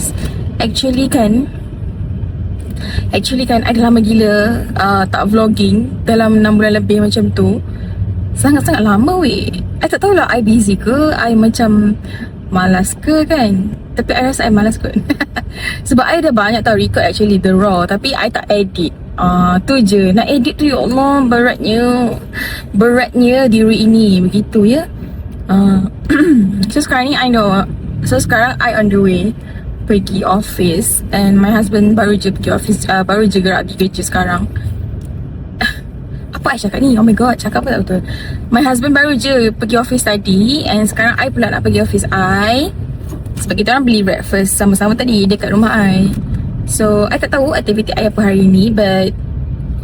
guys, actually kan I dah lama gila tak vlogging dalam 6 bulan lebih macam tu. Sangat-sangat lama weh. I tak tahulah I busy ke, I macam malas ke kan. Tapi I rasa I malas kot. Sebab I dah banyak tau record actually the raw, tapi I tak edit. Tu je. Nak edit tu, ya Allah, beratnya diri ini. Begitu ya. So sekarang ni sekarang I on the way pergi office, and my husband baru je pergi office, baru je gerak pergi kerja sekarang. Apa I cakap ni? Oh my god, cakap apa tak betul. My husband baru je pergi office tadi, and sekarang I pula nak pergi office I, sebab kita orang beli breakfast sama-sama tadi dekat rumah I. So I tak tahu aktiviti I apa hari ni, but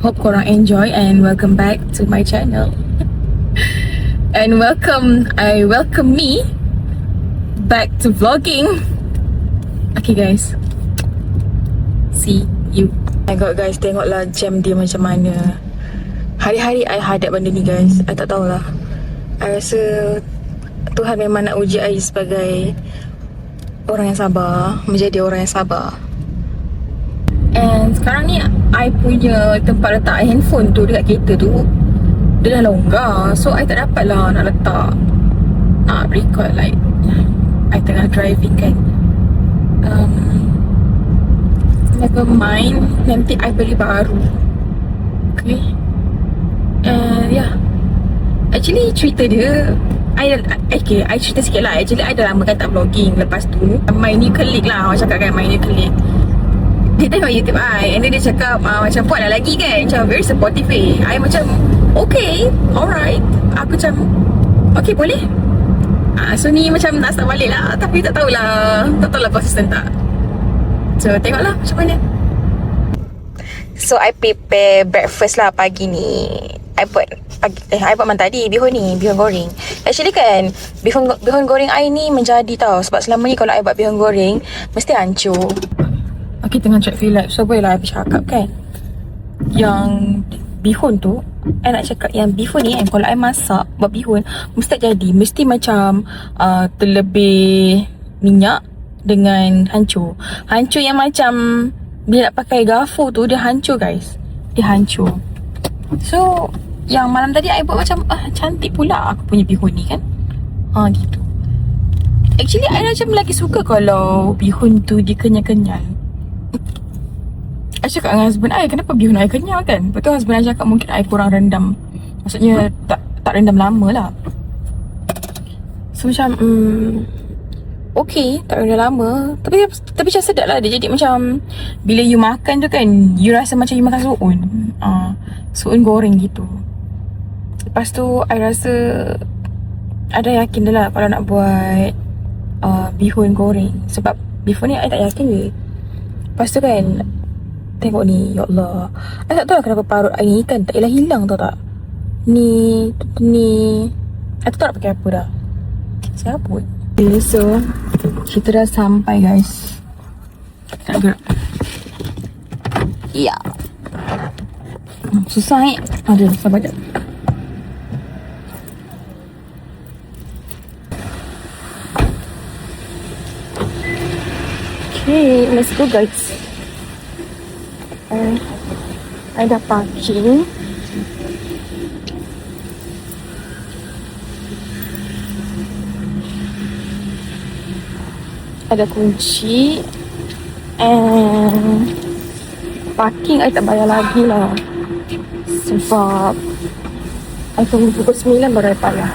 hope korang enjoy and welcome back to my channel. And welcome me back to vlogging. Okay guys, see you. Oh my god guys, tengoklah jam dia macam mana. Hari-hari I hadap benda ni guys. I tak tahulah, I rasa Tuhan memang nak uji I sebagai orang yang sabar, menjadi orang yang sabar. And sekarang ni I punya tempat letak handphone tu dekat kereta tu, dia dah longgar. So I tak dapat lah nak letak, nak record like I tengah driving kan. Never mind, nanti I beli baru. Okay. Yeah. Actually cerita dia, I cerita sikit lah. Actually I dah lama kan tak vlogging. Lepas tu my new colleague lah, orang cakap kan, my new colleague, dia tengok YouTube I, and then dia cakap macam buat lah lagi kan. Macam very supportive I macam okay, alright. Aku macam okay, boleh. So ni macam nak start balik lah, tapi tak tahulah konsisten tak. So tengoklah macam mana. So I prepare breakfast lah pagi ni. I buat makan tadi bihun goreng. Actually kan, bihun goreng I ni menjadi tau. Sebab selama ni kalau I buat bihun goreng mesti hancur. Okay, tengah check Philip, so boleh lah I bercakap kan. Yang bihun tu, I nak cakap yang bihun ni kan, kalau I masak buat bihun mesti tak jadi. Mesti macam terlebih minyak dengan hancur. Hancur yang macam bila nak pakai garfu tu, dia hancur guys. Dia hancur. So yang malam tadi I buat macam cantik pula aku punya bihun ni kan. Gitu. Actually I macam lagi suka kalau bihun tu dia kenyal-kenyal. I cakap dengan husband I, kenapa bihun I kenyal kan. Lepas tu husband I cakap mungkin I kurang rendam. Maksudnya tak rendam lama lah. So macam okay, tak rendam lama. Tapi macam sedap lah. Dia jadi macam bila you makan tu kan, you rasa macam you makan suun. Suun goreng gitu. Lepas tu I rasa ada yakin dah lah kalau nak buat bihun goreng. Sebab bihun ni I tak yakin je. Lepas tu kan, tengok ni, ya Allah, I tak tahu lah kenapa parut I ni kan tak hilang tau tak. Ni I tak tahu nak pakai apa dah. Siapa? Okay, so kita dah sampai guys. Nak gerak. Ya. Susah Aduh, sabar jap. Okay, let's go guys. I dah parking. Ada kunci. And parking I tak bayar lagi lah. Sebab I tunggu pukul 9 baru I bayar.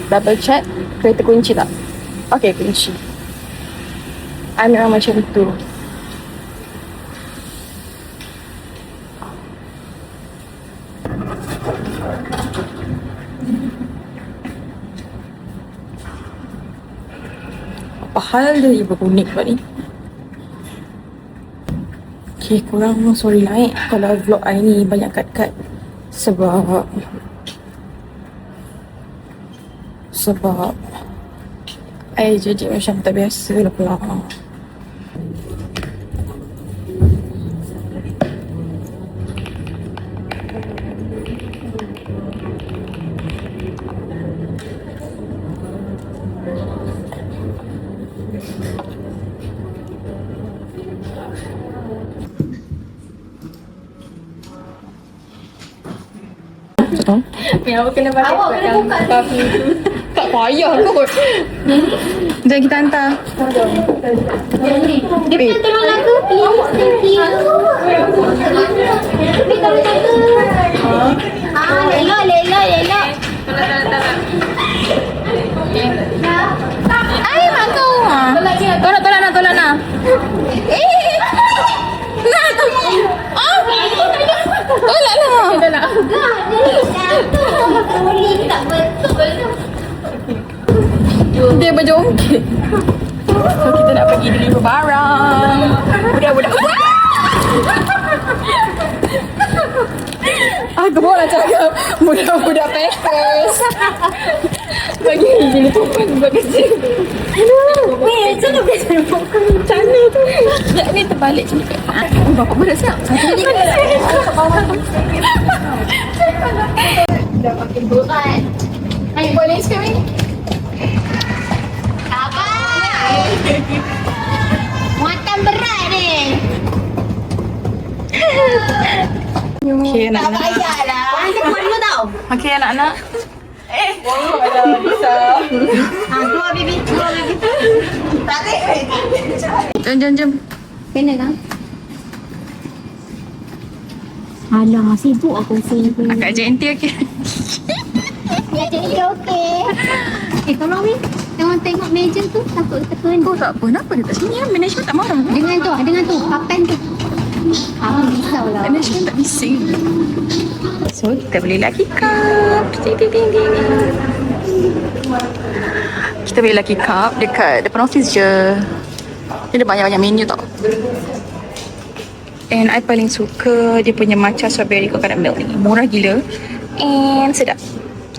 Double check kereta kunci tak? Okay, kunci. I memang macam tu. Apa hal dia ibu unik buat ni? Okay, korang sorry lah kalau vlog I ni banyak cut-cut. Sebab I jadi macam tak biasa lah pula. Oh. Yang awak kena pakai. Awak kena buka Tak payah kot. Jom kita hantar. Dia pun tolong lagu. Please. Thank you. Dia tolong lagu. Lelak. Ay, mak kau. Tolak nak. Nak tu. Tolak lah. Tak betul. Dia berjongkit. So kita nak pergi deliver barang. Budak-budak. Aku boleh cakap budak-budak packers. Bagi gini tu pun kecil. Weh, macam mana boleh jadi pokok macam mana tu? Ya, ni terbalik macam ni. Bapak budak siap. Satu lagi. Dah makin berat. Ayo boleh sekarang ni. Sabar. Muatan berat ni. Okay, Tak anak-anak. payahlah. Orang semua dulu tau. Okay, anak-anak. Keluar baby. Tarik. Jom. Kena kan? Alah, sibuk aku sibuk. Akak JNT okey. Ya, jadi okey. Tolong ni. Tengok meja tu. Takut tekan. Oh, tak apa. Kenapa dia tak sini? Management tak marah. Dengan tu. Papan tu. Aku risau lah. Management tak bising. So, kita boleh lagi cup. Ting. Kita boleh lagi cup dekat depan office je. Dia ada banyak-banyak menu tau. And I paling suka dia punya matcha strawberry coconut milk ni. Murah gila. And sedap.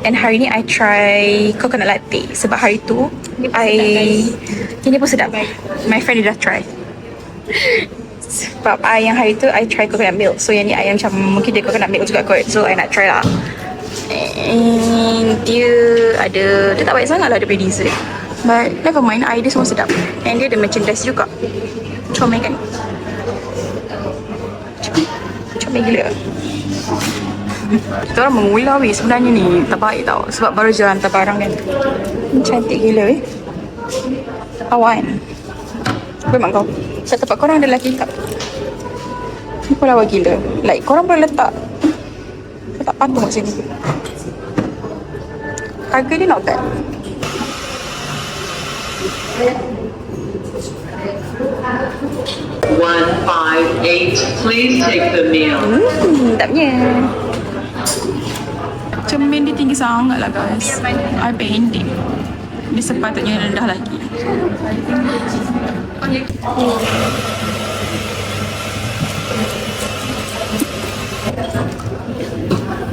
And hari ni I try coconut latte. Sebab hari tu ini pun sedap. My friend dia dah try. Sebab I yang hari tu I try coconut milk. So yang ni I macam mungkin dia coconut milk juga kot. So I nak try lah. And dia tak baik sangat lah dia punya dessert. But never mind, I dia semua sedap. And dia ada merchandise juga. Comel kan? Comel gila. Kita orang mengular weh sebenarnya ni. Tak baik tau. Sebab baru je hantar barang kan. Cantik gila weh. Awan. Memang kau. Kat tempat korang ada lelaki tak? Ni pun lawa gila. Like korang boleh letak patung kat sini. Harga dia not bad. Please take the meal. Sedapnya. Cermin dia tinggi sangat lah guys. I pendek. Dia sepatutnya rendah lagi.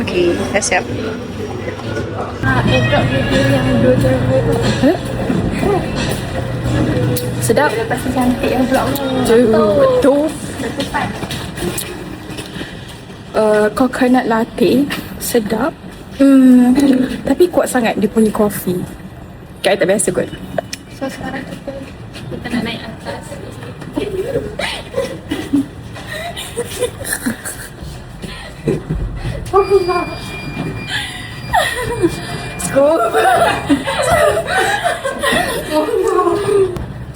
Okay, dah siap. Airdrop video yang 2 jam tu. Sedap. Pasti cantik yang vlog ni. Betul. Coconut latte sedap. Tapi kuat sangat dia punya kopi. Kayak tak biasa kot. So sekarang kita nak naik atas.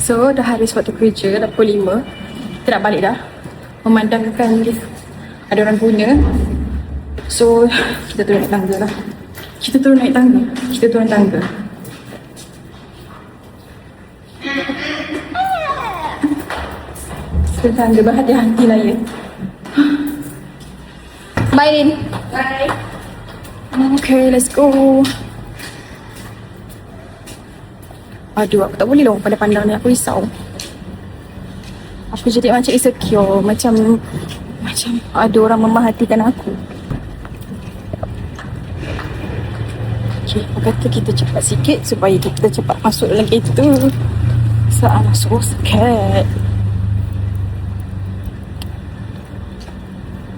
So dah habis waktu kerja, dah pukul 5. Kita nak balik dah. Memandangkan ada orang punya. So kita turun naik tangga lah. Kita turun tangga. Turun tangga berhati-hati lah ya. Bye Rin. Bye. Okay, let's go. Aduh, aku tak boleh lah pandang-pandang ni. Aku risau. Aku jadi macam insecure. Macam ada orang memerhatikan aku. Okay, aku kata kita cepat sikit supaya kita cepat masuk dalam kereta. So, I'm so scared.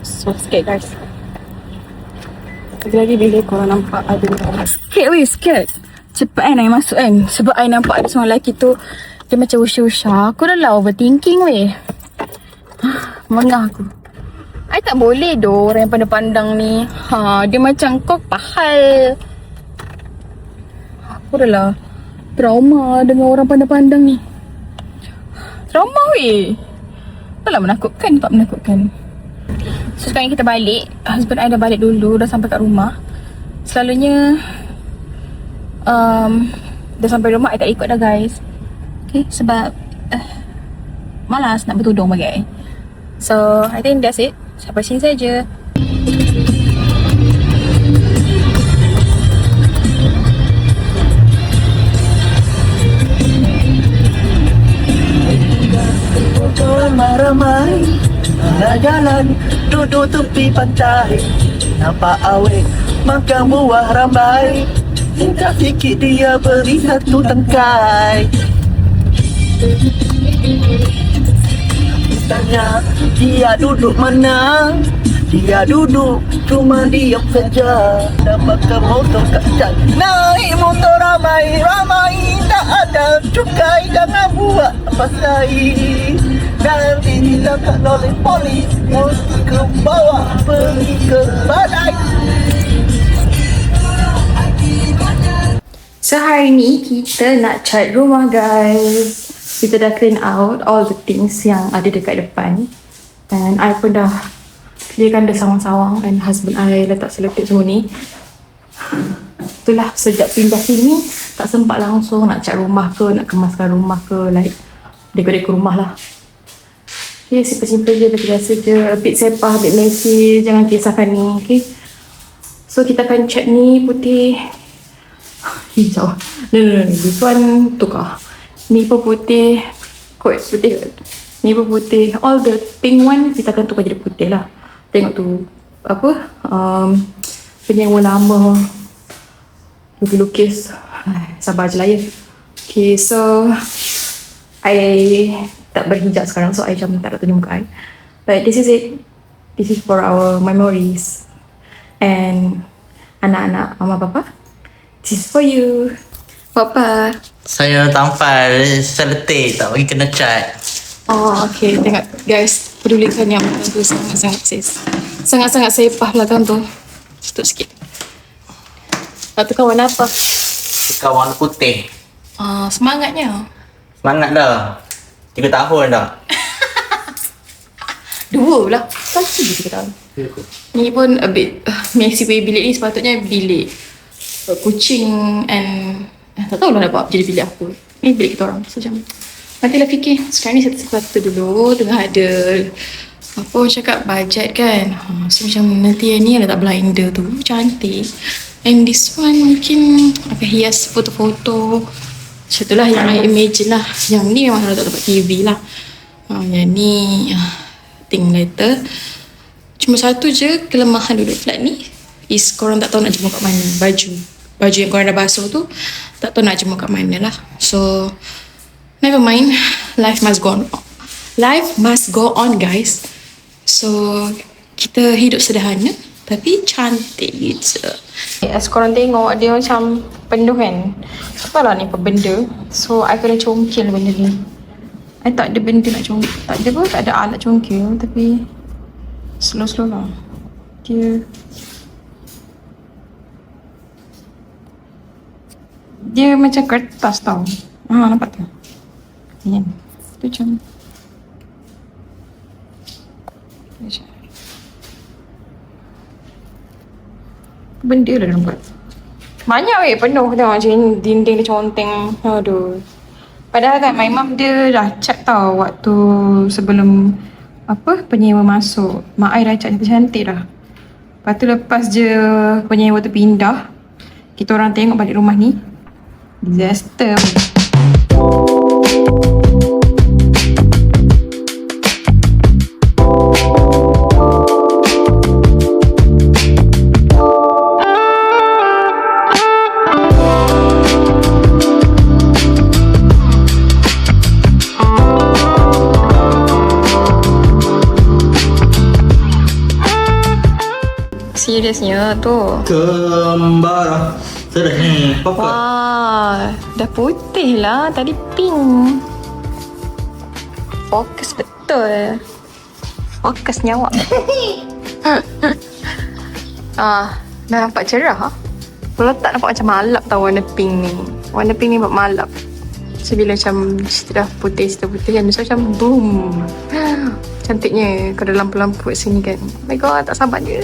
So scared guys. Lagi-lagi bila korang nampak ada orang scared. Cepat kan I masuk kan. Sebab I nampak ada seorang lelaki tu. Dia macam usha-usha. Aku dah lah overthinking weh. Mengah aku. I tak boleh doh orang yang pandang-pandang ni. Dia macam kau pahal. Aku dah lah trauma dengan orang pandang-pandang ni. Trauma weh. Tak menakutkan, tak menakutkan. So sekarang kita balik. Husband I dah balik dulu, dah sampai kat rumah. Selalunya dah sampai rumah I tak ikut dah guys. Okay, sebab malas nak bertudung bagi I. So I think that's it. Sampai sini saja. Ramai nak jalan duduk tepi pantai, nampak awet makan buah rambai, tak fikir dia beri satu tangkai. Tanya dia duduk mana, dia duduk cuma diam saja. Dah makan motor kat naik motor ramai-ramai, tak ada cukai, jangan buat pasai. Nanti ditangkap oleh polis, ke bawah pergi ke badai. So hari ni kita nak cat rumah guys. Kita dah clean out all the things yang ada dekat depan. And I pun dah clearkan the sawang-sawang. And husband I letak selotip semua ni. Itulah sejak pindah sini tak sempat langsung nak cat rumah ke, nak kemaskan rumah ke, like dekor-dekor rumah lah. Okay, simple-simple je, biasa je. A bit sepah, a bit messy. Jangan kisahkan ni, okay. So kita akan cat ni putih hijau. No. This one tukar. Ni pun putih. Kot putih. Ni pun putih. All the pink one kita akan tukar jadi putih lah. Tengok tu apa penyewa lama lukis-lukis. Sabar je lah ya. Okay, so I tak berhijab sekarang, so I macam tak nak tunjuk muka I. But this is it. This is for our memories. And anak-anak mama papa, this is for you. Papa. Saya tampal selotip, tak bagi kena cat. Oh, okay. Tengok guys, pedulikan yang belakang tu sangat-sangat sis. Sangat-sangat sepah belakang tu. Tutup sikit. Lepas tu kawan apa? Kawan putih. Semangatnya. Semangat dah. 3 tahun dah. 2 pula. Pasti je 3 tahun. Ni pun a bit messy way. Bilik ni sepatutnya bilik kucing and tak tahulah nak buat jadi bilik apa. Ni bilik kita orang. So macam nantilah fikir. Sekarang ni satu-satu dulu. Tengah ada apa orang cakap bajet kan. So macam nanti yang ni letak blinder tu cantik. And this one mungkin akan hias foto-foto. Macam itulah yang I imagine lah. Yang ni memang harus dapat TV lah. Yang ni think later. Cuma satu je kelemahan duduk flat ni is korang tak tahu nak jemur kat mana. Baju yang korang dah basuh tu tak tahu nak jemur kat mana lah. So never mind. Life must go on. Life must go on guys. So kita hidup sederhana tapi cantik je. As korang tengok dia macam penuh kan. Apalah ni apa benda. So I kena congkil benda ni. I tak ada benda nak congkil. Tak ada pun, tak ada alat congkil. Tapi slow-slow lah. Dia macam kertas tau. Nampak tu? Ni. Tu macam benda lah dalam buat. Banyak weh, penuh tengok macam ni. Dinding dia conteng. Aduh. Padahal kan my mum dia dah cat tau waktu sebelum apa penyewa masuk. Mak I dah cat cantik dah. Lepas tu lepas je penyewa tu pindah, kita orang tengok balik rumah ni, disaster. Seriusnya tu. Kembara. Sedap ni. Apa? Wah, dah putih lah. Tadi pink. Fokus betul. Fokus nyawa. Dah nampak cerah ha? Kalau tak nampak macam malap tau warna pink ni. Warna pink ni nampak malap. So bila macam cerita dah putih kan, so macam boom. Cantiknya kalau lampu-lampu kat sini kan. Oh my god, tak sabar je.